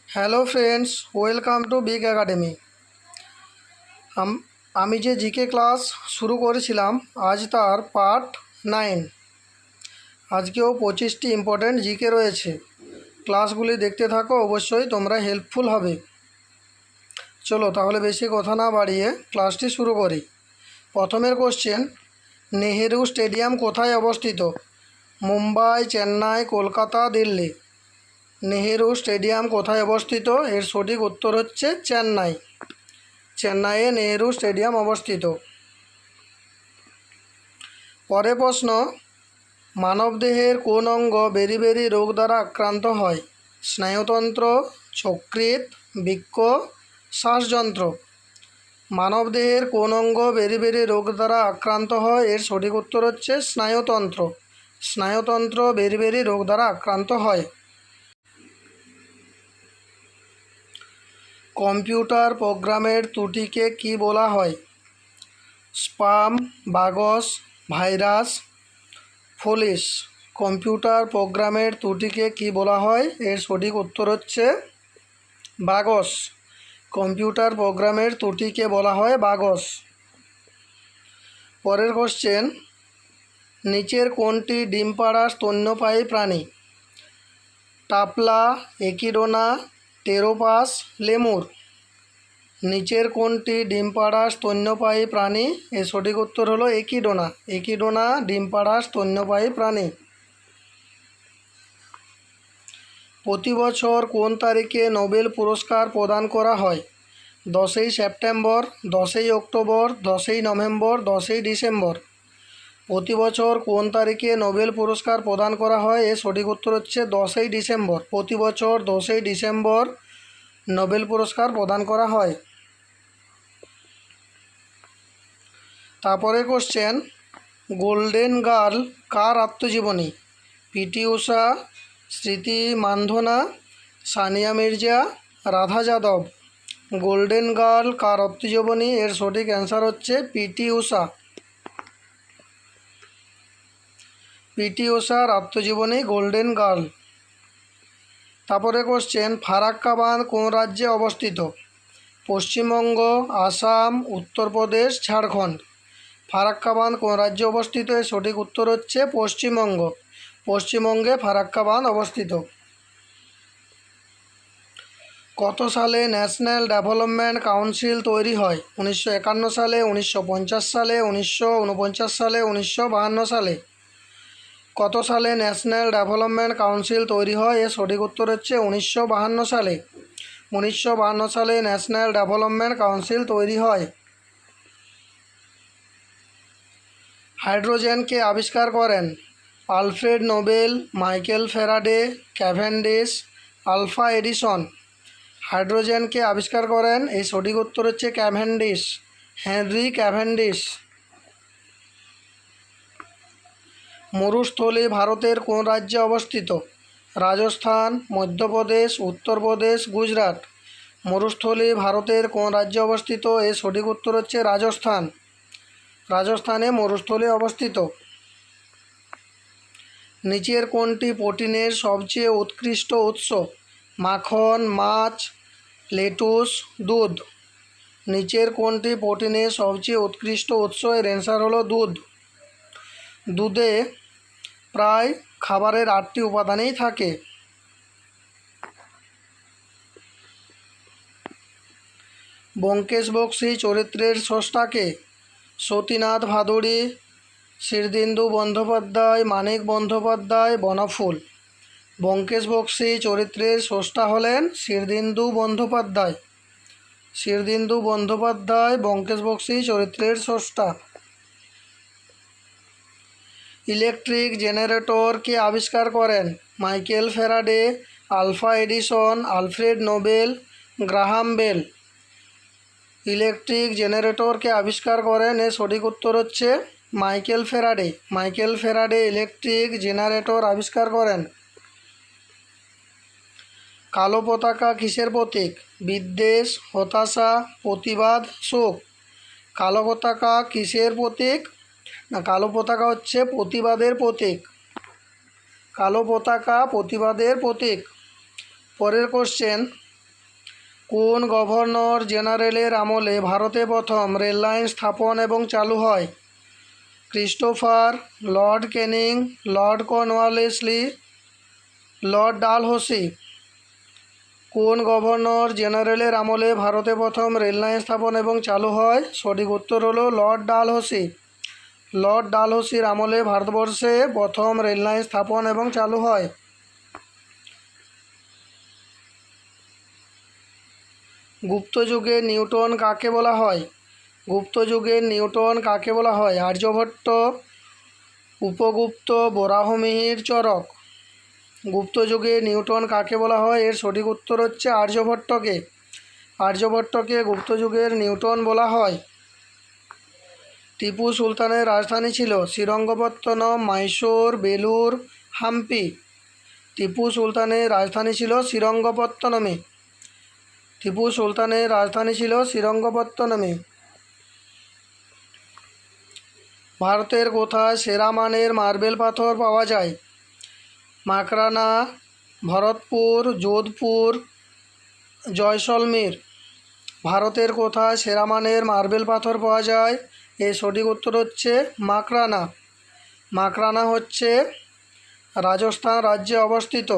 Hello friends, welcome to big academy. আমি যে GK class শুরু করেছিলাম, আজ তার পার্ট 9। আজকেও 25টি ইম্পর্ট্যান্ট জিকে রয়েছে। ক্লাসগুলি দেখতে থাকো, অবশ্যই তোমরা হেল্পফুল হবে। চলো তাহলে বেশি কথা না বাড়িয়ে ক্লাসটি শুরু করি। প্রথমের কোশ্চেন, নেহেরু স্টেডিয়াম কোথায় অবস্থিত? মুম্বাই, চেন্নাই, কলকাতা, দিল্লি। নেহেরু স্টেডিয়াম কোথায় অবস্থিত? এর সঠিক উত্তর হচ্ছে চেন্নাই। চেন্নাইয়ে নেহেরু স্টেডিয়াম অবস্থিত। পরের প্রশ্ন, মানবদেহের কোন অঙ্গ বেরি রোগ দ্বারা আক্রান্ত হয়? স্নায়ুতন্ত্র, যকৃৎ, বৃক্ক, শ্বাসযন্ত্র। মানবদেহের কোন অঙ্গ বেরি রোগ দ্বারা আক্রান্ত হয়? এর সঠিক উত্তর হচ্ছে স্নায়ুতন্ত্র। স্নায়ুতন্ত্র বেরি রোগ দ্বারা আক্রান্ত হয়। কম্পিউটার প্রোগ্রামের ত্রুটিকে কি বলা হয়? Sperm, বাগস, virus, ফলিস। কম্পিউটার প্রোগ্রামের ত্রুটিকে কি বলা হয়? এর সঠিক উত্তর হচ্ছে বাগস। কম্পিউটার প্রোগ্রামের ত্রুটিকে বলা হয় বাগস। পরের কোশ্চেন, নিচের কোনটি ডিম পাড়া স্তন্যপায়ী প্রাণী? টাপলা, একিডোনা, টেরোপাস, লেমুর। নিচের কোনটি ডিম পাড়া স্তন্যপায়ী প্রাণী? এর সঠিক উত্তর হলো একিডোনা। একিডোনা ডিম পাড়া স্তন্যপায়ী প্রাণী। প্রতি বছর কোন তারিখে নোবেল পুরস্কার প্রদান করা হয়? 10ই সেপ্টেম্বর, 10ই অক্টোবর, 10ই নভেম্বর, 10ই ডিসেম্বর। প্রতি বছর কোন তারিখে নোবেল পুরস্কার প্রদান করা হয়? এর সঠিক উত্তর হচ্ছে 10ই ডিসেম্বর। প্রতি বছর 10ই ডিসেম্বর নোবেল পুরস্কার প্রদান করা হয়। তারপরে কোশ্চেন, গোল্ডেন গার্ল কার আত্মজীবনী? পিটি ঊষা, স্মৃতি মান্ধনা, সানিয়া মির্জা, রাধা যাদব। গোল্ডেন গার্ল কার আত্মজীবনী? এর সঠিক অ্যান্সার হচ্ছে পিটি ঊষা। পিটি ঊষার আত্মজীবনী গোল্ডেন গার্ল। তারপরে কোশ্চেন, ফারাক্কা বাঁধ কোন রাজ্যে অবস্থিত? পশ্চিমবঙ্গ, আসাম, উত্তরপ্রদেশ, ঝাড়খণ্ড। ফারাক্কা বাঁধ কোন রাজ্যে অবস্থিত? এর সঠিক উত্তর হচ্ছে পশ্চিমবঙ্গ। পশ্চিমবঙ্গে ফারাক্কা বাঁধ অবস্থিত। কত সালে ন্যাশনাল ডেভেলপমেন্ট কাউন্সিল তৈরি হয়? 1951 সালে, 1950 সালে, 1949 সালে, 1952 সালে। কত সালে ন্যাশনাল ডেভেলপমেন্ট কাউন্সিল তৈরি হয়? এর সঠিক উত্তর হচ্ছে 1952 সালে। 1952 সালে ন্যাশনাল ডেভেলপমেন্ট কাউন্সিল তৈরি হয়। হাইড্রোজেনকে আবিষ্কার করেন? Alfred Nobel, Michael Faraday, Cavendish, Alva Edison. হাইড্রোজেনকে আবিষ্কার করেন? এই সঠিক উত্তর হচ্ছে ক্যাভেন্ডিশ, হেনরি ক্যাভেন্ডিশ। মরুস্থলী ভারতের কোন রাজ্যে অবস্থিত? রাজস্থান, মধ্যপ্রদেশ, উত্তরপ্রদেশ, গুজরাট। মরুস্থলী ভারতের কোন রাজ্যে অবস্থিত? এর সঠিক উত্তর হচ্ছে রাজস্থান। রাজস্থানে মরুস্থলী অবস্থিত। নিচের কোনটি প্রোটিনের সবচেয়ে উৎকৃষ্ট উৎস? মাখন, মাছ, লেটুস, দুধ। নিচের কোনটি প্রোটিনের সবচেয়ে উৎকৃষ্ট উৎস? এর অ্যান্সার হলো দুধ। দুধে প্রায় খাবারের 8টি উপাদানই থাকে। ব্যোমকেশ বক্সী চরিত্রের স্রষ্টাকে? সতীনাথ ভাদুড়ী, শীর্ষেন্দু বন্দ্যোপাধ্যায়, মানিক বন্দ্যোপাধ্যায়, বনফুল। ব্যোমকেশ বক্সী চরিত্রের স্রষ্টা হলেন শীর্ষেন্দু বন্দ্যোপাধ্যায়। শীর্ষেন্দু বন্দ্যোপাধ্যায় ব্যোমকেশ বক্সী চরিত্রের স্রষ্টা। ইলেকট্রিক জেনারেটর কে আবিষ্কার করেন? Michael Faraday, Alva Edison, Alfred Nobel, Graham Bell. Electric জেনারেটরকে আবিষ্কার করেন? এর সঠিক উত্তর হচ্ছে Michael Faraday. Michael Faraday electric generator আবিষ্কার করেন। কালো পতাকা কিসের প্রতীক? বিদ্বেষ, হতাশা, প্রতিবাদ, শোক। কালো পতাকা কিসের প্রতীক? না, কালো পতাকা হচ্ছে প্রতিবাদের প্রতীক। কালো পতাকা প্রতিবাদের প্রতীক। পরের কোশ্চেন, কোন গভর্নর জেনারেলের আমলে ভারতে প্রথম রেললাইন স্থাপন এবং চালু হয়? Christopher, Lord Canning, Lord Cornwallis, Lord Dalhousie. কোন গভর্নর জেনারেলের আমলে ভারতে প্রথম রেললাইন স্থাপন এবং চালু হয়? সঠিক উত্তর হলো লর্ড ডালহৌসি। লর্ড ডালহৌসির আমলে ভারতবর্ষে প্রথম রেললাইন স্থাপন এবং চালু হয়। গুপ্ত যুগের নিউটন কাকে বলা হয়? গুপ্ত যুগের নিউটন কাকে বলা হয়? আর্যভট্ট, উপগুপ্ত, বরাহমিহির, চরক। গুপ্ত যুগে নিউটন কাকে বলা হয়? এর সঠিক উত্তর হচ্ছে আর্যভট্টকে। আর্যভট্টকে গুপ্ত যুগের নিউটন বলা হয়। টিপু সুলতানের রাজধানী ছিল শ্রীরঙ্গপত্তনম, মাইসোর, বেলুর, হাম্পি। টিপু সুলতানের রাজধানী ছিল শ্রীরঙ্গপত্তনমে। টিপু সুলতানের রাজধানী ছিল শ্রীরঙ্গপত্তনমে। ভারতের কোথায় সেরা মানের মার্বেল পাথর পাওয়া যায়? মাকরানা, ভরতপুর, যোধপুর, জয়সলমীর। ভারতের কোথায় সেরা মানের মার্বেল পাথর পাওয়া যায়? এর সঠিক উত্তর হচ্ছে মাকরানা। মাকরানা হচ্ছে রাজস্থান রাজ্যে অবস্থিত।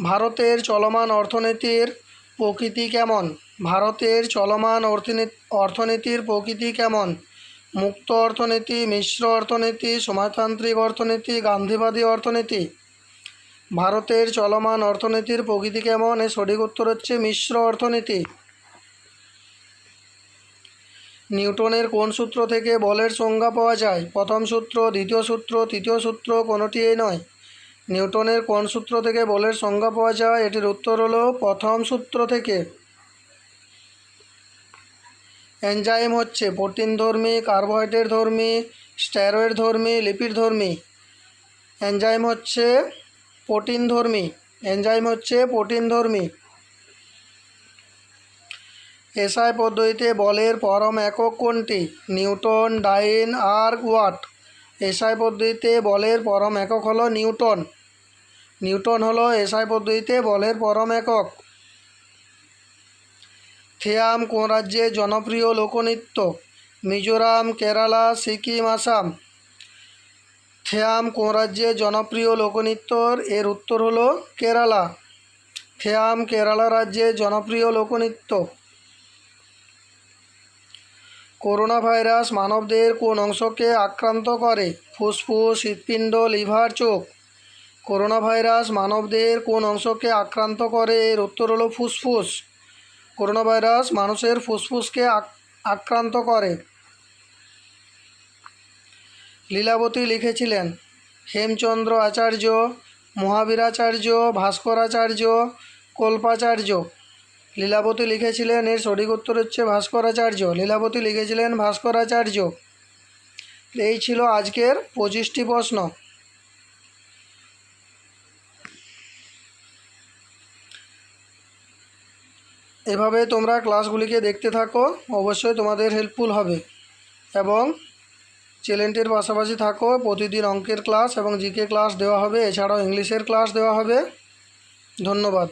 ভারতের চলমান অর্থনীতির প্রকৃতি কেমন? ভারতের চলমান অর্থনীতির প্রকৃতি কেমন? মুক্ত অর্থনীতি, মিশ্র অর্থনীতি, সমাজতান্ত্রিক অর্থনীতি, গান্ধীবাদী অর্থনীতি। ভারতের চলমান অর্থনীতির প্রকৃতি কেমন? এর সঠিক উত্তর হচ্ছে মিশ্র অর্থনীতি। নিউটনের কোন সূত্র থেকে বলের সংজ্ঞা পাওয়া যায়? প্রথম সূত্র, দ্বিতীয় সূত্র, তৃতীয় সূত্র, কোনোটিই নয়। নিউটনের কোন সূত্র থেকে বলের সংজ্ঞা পাওয়া যায়? এটির উত্তর হলো প্রথম সূত্র থেকে। এনজাইম হচ্ছে প্রোটিনধর্মী, কার্বোহাইড্রেটধর্মী, স্টেরয়েডধর্মী, লিপিডধর্মী। এনজাইম হচ্ছে প্রোটিনধর্মী। এনজাইম হচ্ছে প্রোটিনধর্মী। এসআই পদ্ধতিতে বলের পরম একক কোনটি? নিউটন, ডাইন, আর্ক, ওয়াট। এসআই পদ্ধতিতে বলের পরম একক হলো নিউটন। নিউটন হলো এসআই পদ্ধতিতে বলের পরম একক। থেয়াম কোন রাজ্যের জনপ্রিয় লোকনৃত্য? মিজোরাম, কেরালা, সিকিম, আসাম। থেয়াম কোন রাজ্যের জনপ্রিয় লোকনৃত্য? এর উত্তর হলো কেরালা। থেয়াম কেরালা রাজ্যের জনপ্রিয় লোকনৃত্য। করোনা ভাইরাস মানবদেহের কোন অংশকে আক্রান্ত করে? ফুসফুস, হৃৎপিণ্ড, লিভার, চোখ। করোনা ভাইরাস মানবদেহের কোন অংশকে আক্রান্ত করে? এর উত্তর হলো ফুসফুস। করোনা ভাইরাস মানুষের ফুসফুসকে আক্রান্ত করে। লীলাবতী লিখেছিলেন হেমচন্দ্র আচার্য, মহাবীরাচার্য, ভাস্করাচার্য, কল্পাচার্য। লীলাবতী লিখেছিলেন, এর সঠিক উত্তর হচ্ছে ভাস্করাচার্য। লীলাবতী লিখেছিলেন ভাস্করাচার্য। এই ছিল আজকের 25টি প্রশ্ন। এভাবে তোমরা ক্লাসগুলিকে দেখতে থাকো, অবশ্যই তোমাদের হেল্পফুল হবে। এবং চ্যানেলটির পাশাপাশি থাকো, প্রতিদিন অঙ্কের ক্লাস এবং জিকে ক্লাস দেওয়া হবে, এছাড়াও ইংলিশের ক্লাস দেওয়া হবে। ধন্যবাদ।